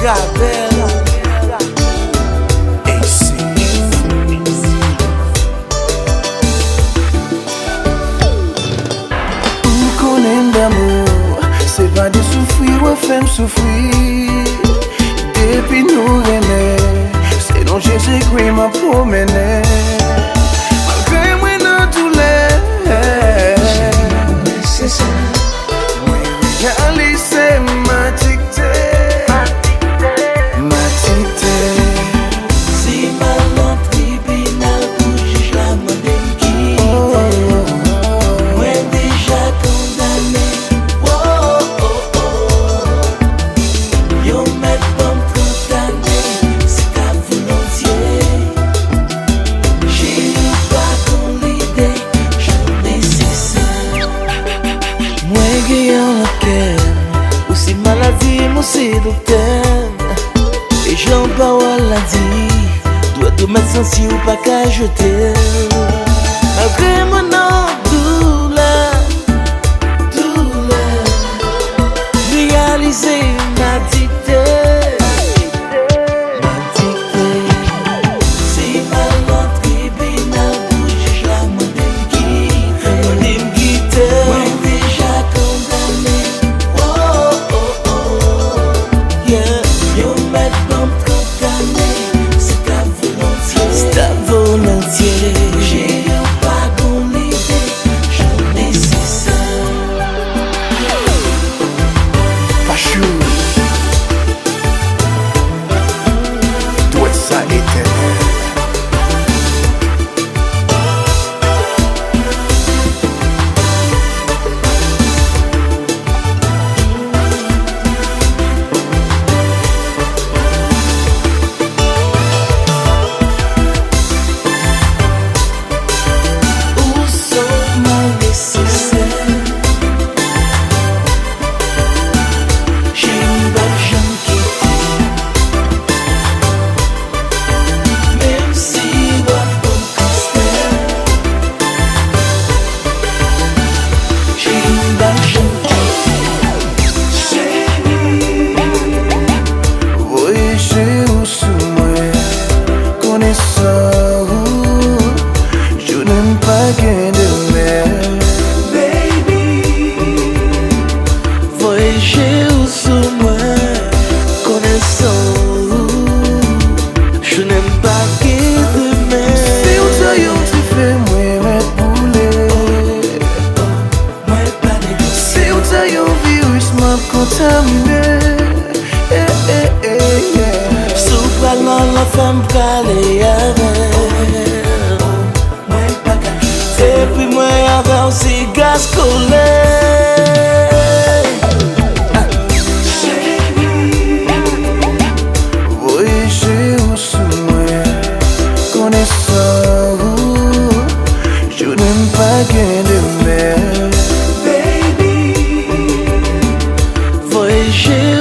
Gabel AC. Ou konen d'amour, c'est pas de souffrir ou faire souffrir. Depuis nous rené, c'est donc Jésus-Christ m'a promené. Malgré moi dans tous les moi réalisé ma dictée. Si mal en tribunal pour juge la monnaie qui moi déjà condamné. Oh oh oh. Yo met bon condamné, c'est ta volontiers. J'ai eu pas qu'on l'idée, j'en ai cessé. Moi gagnant la quête, aussi maladie, moi c'est docteur. Et j'en parole l'a dit, doit te mettre sensi ou pas qu'à jeter. Malgré mon nom, douleur, réaliser ma dictée, Si mal en tribunal pour juge la monnaie quitte, moi déjà condamné. Oh oh oh, yeah. Yo met bon condamné, c'est ta volontiers. C'est ta volontiers. J'ai eu pas bon idée, j'en ai cessé. Fâcheux, doit ça éternel. Où sont ma nécessaire? J'ai une bonne jambe qui même si moi bon costère. J'ai une bonne jambe Voyez où sous moi, connaissant je n'aime pas gain de mer. voyager où sous moi, connaissant je n'aime pas qu'il de Si mer. on t'a tu fais moi mettre boulet. Moi pas de Si on t'a virus m'a contaminé. sous parlant la femme calée avec. Et puis moi avec aussi gaz collé. Voyager où sous moi, connaissant je n'aime pas gain de mer. Voyager